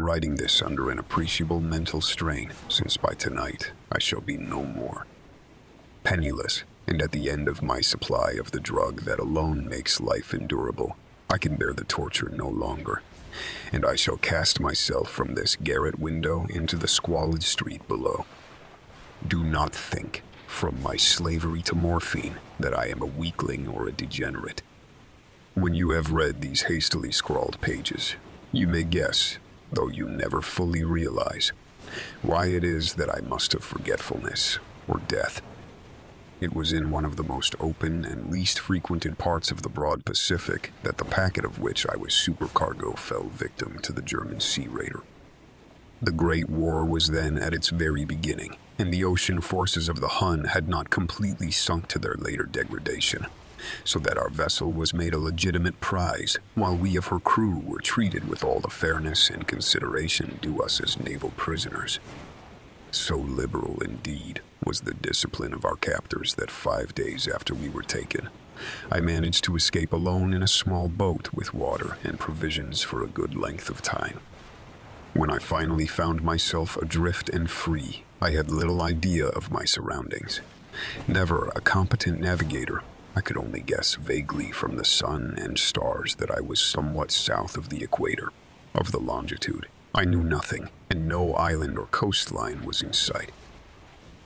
writing this under an appreciable mental strain, since by tonight I shall be no more. Penniless, and at the end of my supply of the drug that alone makes life endurable, I can bear the torture no longer, and I shall cast myself from this garret window into the squalid street below. Do not think, from my slavery to morphine, that I am a weakling or a degenerate. When you have read these hastily scrawled pages, you may guess, though you never fully realize, why it is that I must have forgetfulness or death. It was in one of the most open and least frequented parts of the broad Pacific that the packet of which I was supercargo fell victim to the German sea raider. The Great War was then at its very beginning, and the ocean forces of the Hun had not completely sunk to their later degradation, so that our vessel was made a legitimate prize, while we of her crew were treated with all the fairness and consideration due us as naval prisoners. So liberal, indeed, was the discipline of our captors that 5 days after we were taken, I managed to escape alone in a small boat with water and provisions for a good length of time. When I finally found myself adrift and free, I had little idea of my surroundings. Never a competent navigator, I could only guess vaguely from the sun and stars that I was somewhat south of the equator. Of the longitude, I knew nothing, and no island or coastline was in sight.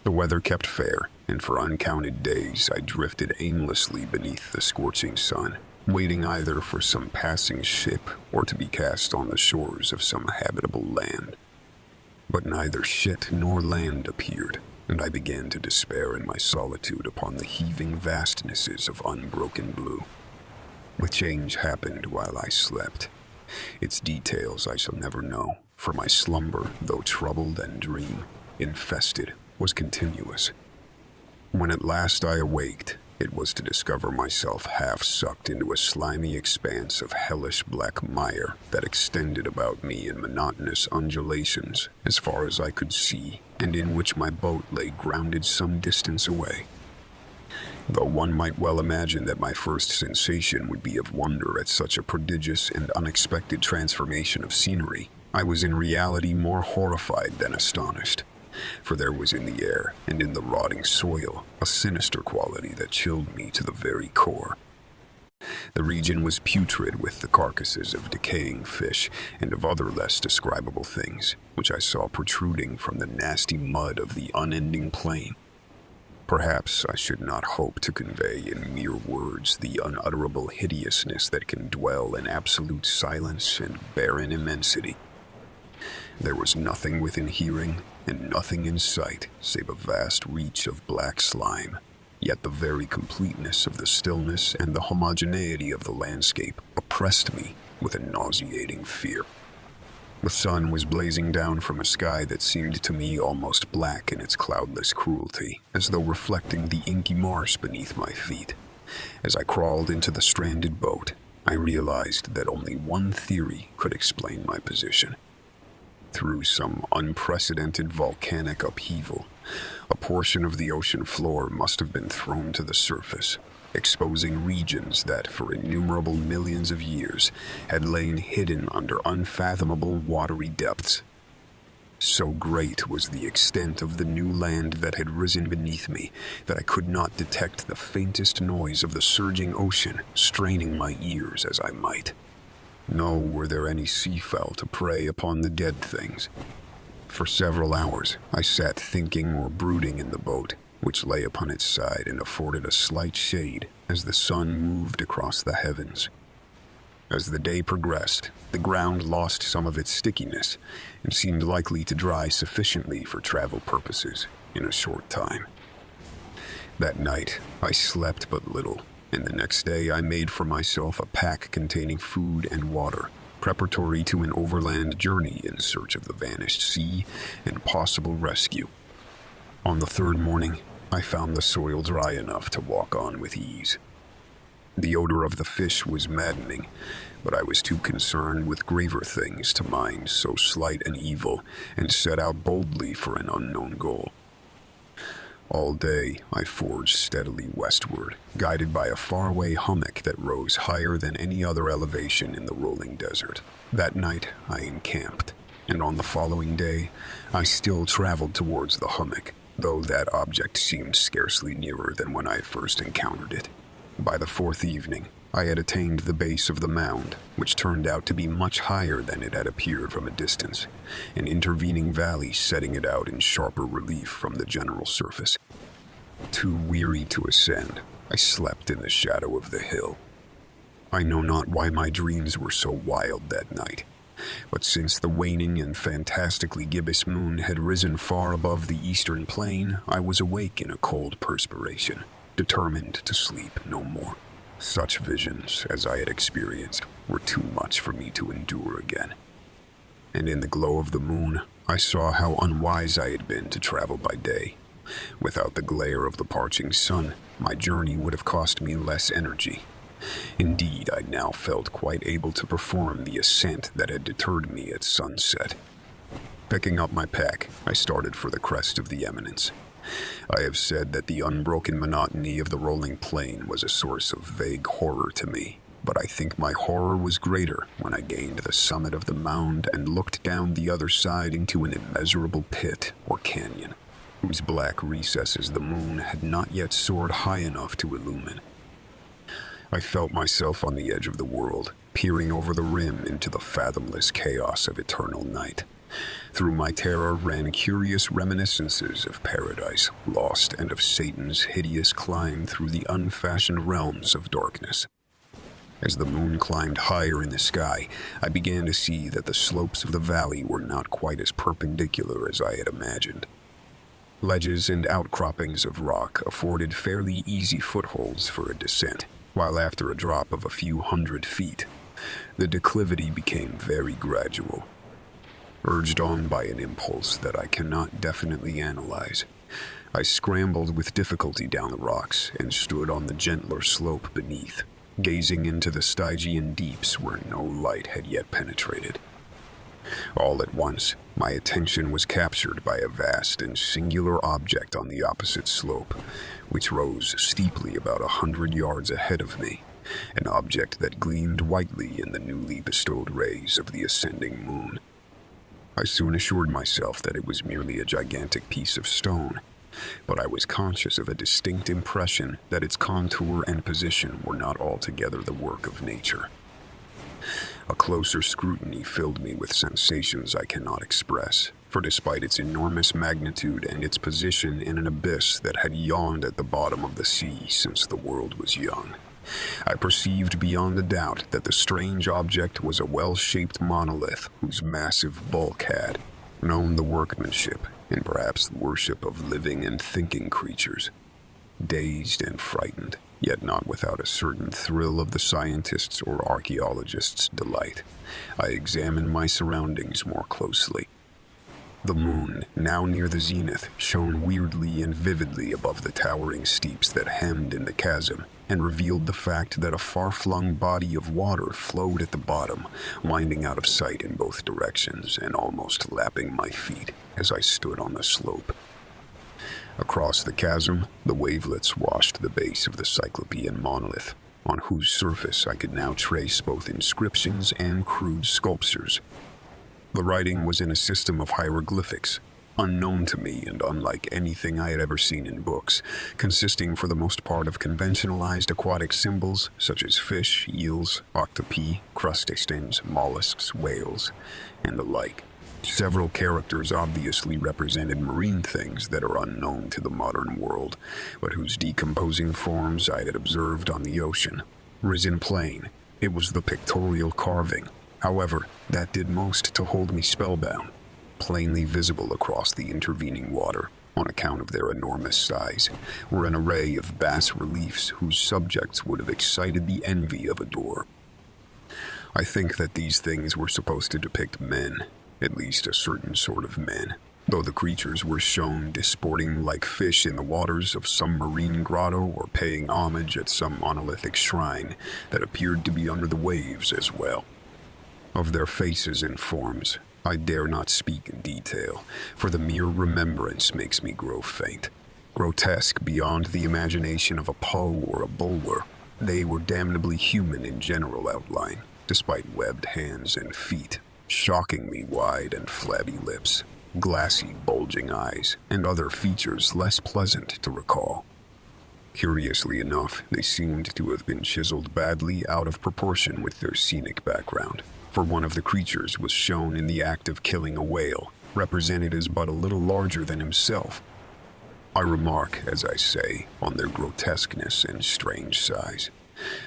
The weather kept fair, and for uncounted days I drifted aimlessly beneath the scorching sun, waiting either for some passing ship or to be cast on the shores of some habitable land. But neither ship nor land appeared, and I began to despair in my solitude upon the heaving vastnesses of unbroken blue. The change happened while I slept. Its details I shall never know, for my slumber, though troubled and dream-infested, was continuous. When at last I awaked, it was to discover myself half sucked into a slimy expanse of hellish black mire that extended about me in monotonous undulations as far as I could see, and in which my boat lay grounded some distance away. Though one might well imagine that my first sensation would be of wonder at such a prodigious and unexpected transformation of scenery, I was in reality more horrified than astonished. For there was in the air and in the rotting soil a sinister quality that chilled me to the very core. The region was putrid with the carcasses of decaying fish and of other less describable things, which I saw protruding from the nasty mud of the unending plain. Perhaps I should not hope to convey in mere words the unutterable hideousness that can dwell in absolute silence and barren immensity. There was nothing within hearing, and nothing in sight save a vast reach of black slime, yet the very completeness of the stillness and the homogeneity of the landscape oppressed me with a nauseating fear. The sun was blazing down from a sky that seemed to me almost black in its cloudless cruelty, as though reflecting the inky marsh beneath my feet. As I crawled into the stranded boat, I realized that only one theory could explain my position. Through some unprecedented volcanic upheaval, a portion of the ocean floor must have been thrown to the surface, exposing regions that for innumerable millions of years had lain hidden under unfathomable watery depths. So great was the extent of the new land that had risen beneath me that I could not detect the faintest noise of the surging ocean, straining my ears as I might. Nor were there any seafowl to prey upon the dead things. For several hours I sat thinking or brooding in the boat, which lay upon its side and afforded a slight shade as the sun moved across the heavens. As the day progressed, the ground lost some of its stickiness and seemed likely to dry sufficiently for travel purposes in a short time. That night I slept but little, and the next day I made for myself a pack containing food and water, preparatory to an overland journey in search of the vanished sea and possible rescue. On the third morning, I found the soil dry enough to walk on with ease. The odor of the fish was maddening, but I was too concerned with graver things to mind so slight an evil and set out boldly for an unknown goal. All day, I forged steadily westward, guided by a faraway hummock that rose higher than any other elevation in the rolling desert. That night, I encamped, And on the following day, I still traveled towards the hummock, though that object seemed scarcely nearer than when I first encountered it. By the fourth evening, I had attained the base of the mound, which turned out to be much higher than it had appeared from a distance, an intervening valley setting it out in sharper relief from the general surface. Too weary to ascend, I slept in the shadow of the hill. I know not why my dreams were so wild that night, but since the waning and fantastically gibbous moon had risen far above the eastern plain, I was awake in a cold perspiration, determined to sleep no more. Such visions as I had experienced were too much for me to endure again. And in the glow of the moon, I saw how unwise I had been to travel by day. Without the glare of the parching sun, my journey would have cost me less energy. Indeed, I now felt quite able to perform the ascent that had deterred me at sunset. Picking up my pack, I started for the crest of the eminence. I have said that the unbroken monotony of the rolling plain was a source of vague horror to me, but I think my horror was greater when I gained the summit of the mound and looked down the other side into an immeasurable pit or canyon, whose black recesses the moon had not yet soared high enough to illumine. I felt myself on the edge of the world, peering over the rim into the fathomless chaos of eternal night. Through my terror ran curious reminiscences of paradise lost and of Satan's hideous climb through the unfashioned realms of darkness. As the moon climbed higher in the sky, I began to see that the slopes of the valley were not quite as perpendicular as I had imagined. Ledges and outcroppings of rock afforded fairly easy footholds for a descent, while after a drop of a few 100 feet, the declivity became very gradual. Urged on by an impulse that I cannot definitely analyze, I scrambled with difficulty down the rocks and stood on the gentler slope beneath, gazing into the Stygian deeps where no light had yet penetrated. All at once, my attention was captured by a vast and singular object on the opposite slope, which rose steeply about 100 yards ahead of me, an object that gleamed whitely in the newly bestowed rays of the ascending moon. I soon assured myself that it was merely a gigantic piece of stone, but I was conscious of a distinct impression that its contour and position were not altogether the work of nature. A closer scrutiny filled me with sensations I cannot express, for despite its enormous magnitude and its position in an abyss that had yawned at the bottom of the sea since the world was young, I perceived beyond a doubt that the strange object was a well-shaped monolith whose massive bulk had known the workmanship and perhaps the worship of living and thinking creatures. Dazed and frightened, yet not without a certain thrill of the scientist's or archaeologist's delight, I examined my surroundings more closely. The moon, now near the zenith, shone weirdly and vividly above the towering steeps that hemmed in the chasm, and revealed the fact that a far-flung body of water flowed at the bottom, winding out of sight in both directions and almost lapping my feet as I stood on the slope. Across the chasm, the wavelets washed the base of the Cyclopean monolith, on whose surface I could now trace both inscriptions and crude sculptures. The writing was in a system of hieroglyphics, unknown to me and unlike anything I had ever seen in books, consisting for the most part of conventionalized aquatic symbols such as fish, eels, octopi, crustaceans, mollusks, whales, and the like. Several characters obviously represented marine things that are unknown to the modern world, but whose decomposing forms I had observed on the ocean. Risen plain, it was the pictorial carving. However, that did most to hold me spellbound. Plainly visible across the intervening water, on account of their enormous size, were an array of bas-reliefs whose subjects would have excited the envy of a Dor. I think that these things were supposed to depict men, at least a certain sort of men, though the creatures were shown disporting like fish in the waters of some marine grotto or paying homage at some monolithic shrine that appeared to be under the waves as well. Of their faces and forms, I dare not speak in detail, for the mere remembrance makes me grow faint. Grotesque beyond the imagination of a Poe or a Bulwer, they were damnably human in general outline, despite webbed hands and feet, shockingly wide and flabby lips, glassy, bulging eyes, and other features less pleasant to recall. Curiously enough, they seemed to have been chiseled badly out of proportion with their scenic background, for one of the creatures was shown in the act of killing a whale, represented as but a little larger than himself. I remark, as I say, on their grotesqueness and strange size,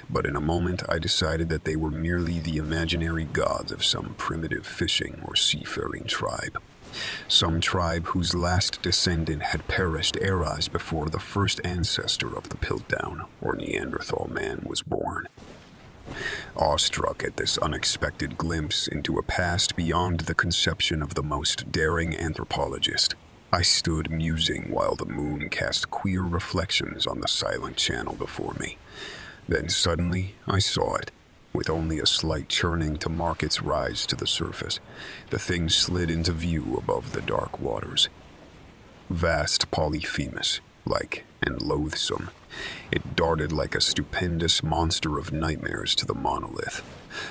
but in a moment I decided that they were merely the imaginary gods of some primitive fishing or seafaring tribe. Some tribe whose last descendant had perished eras before the first ancestor of the Piltdown or Neanderthal man was born. Awestruck at this unexpected glimpse into a past beyond the conception of the most daring anthropologist, I stood musing while the moon cast queer reflections on the silent channel before me. Then suddenly I saw it. With only a slight churning to mark its rise to the surface, the thing slid into view above the dark waters. Vast Polyphemus, like and loathsome, it darted like a stupendous monster of nightmares to the monolith,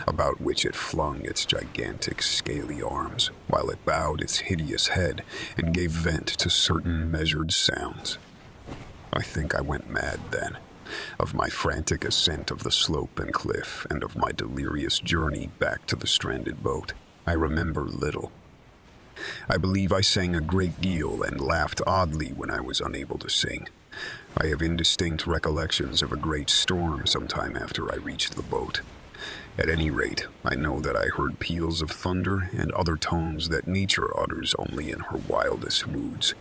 about which it flung its gigantic scaly arms, while it bowed its hideous head and gave vent to certain measured sounds. I think I went mad then. Of my frantic ascent of the slope and cliff, and of my delirious journey back to the stranded boat, I remember little. I believe I sang a great deal and laughed oddly when I was unable to sing. I have indistinct recollections of a great storm sometime after I reached the boat. At any rate, I know that I heard peals of thunder and other tones that nature utters only in her wildest moods.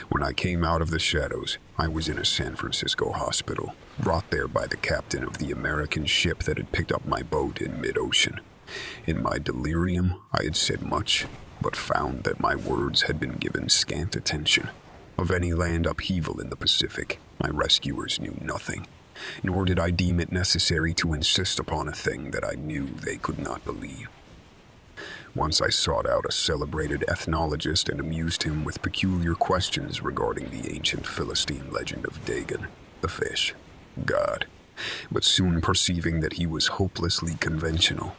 When I came out of the shadows, I was in a San Francisco hospital, brought there by the captain of the American ship that had picked up my boat in mid-ocean. In my delirium, I had said much, but found that my words had been given scant attention. Of any land upheaval in the Pacific, my rescuers knew nothing, nor did I deem it necessary to insist upon a thing that I knew they could not believe. Once I sought out a celebrated ethnologist and amused him with peculiar questions regarding the ancient Philistine legend of Dagon, the fish god. But soon perceiving that he was hopelessly conventional,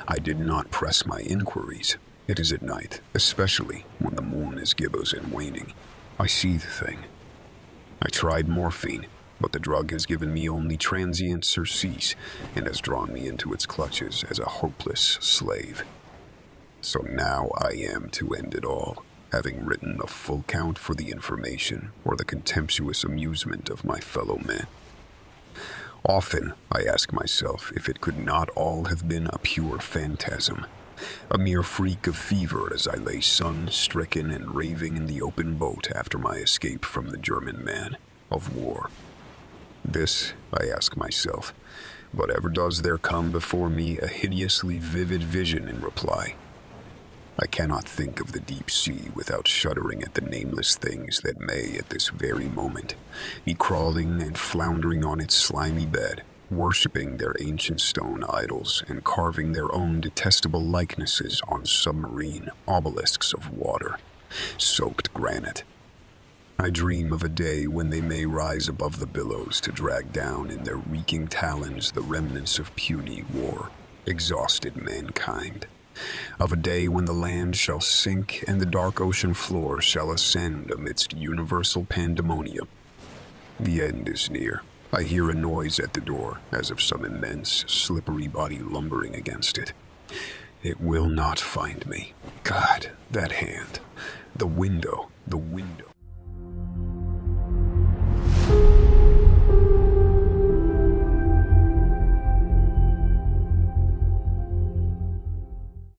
I did not press my inquiries. It is at night, especially when the moon is gibbous and waning, I see the thing. I tried morphine, but the drug has given me only transient surcease and has drawn me into its clutches as a hopeless slave. So now I am to end it all, having written a full count for the information or the contemptuous amusement of my fellow men. Often I ask myself if it could not all have been a pure phantasm, a mere freak of fever as I lay sun-stricken and raving in the open boat after my escape from the German man of war. This, I ask myself, but ever does there come before me a hideously vivid vision in reply. I cannot think of the deep sea without shuddering at the nameless things that may, at this very moment, be crawling and floundering on its slimy bed, worshipping their ancient stone idols and carving their own detestable likenesses on submarine obelisks of water, soaked granite. I dream of a day when they may rise above the billows to drag down in their reeking talons the remnants of puny war, exhausted mankind. Of a day when the land shall sink and the dark ocean floor shall ascend amidst universal pandemonium. The end is near. I hear a noise at the door, as of some immense, slippery body lumbering against it. It will not find me. God, that hand. The window.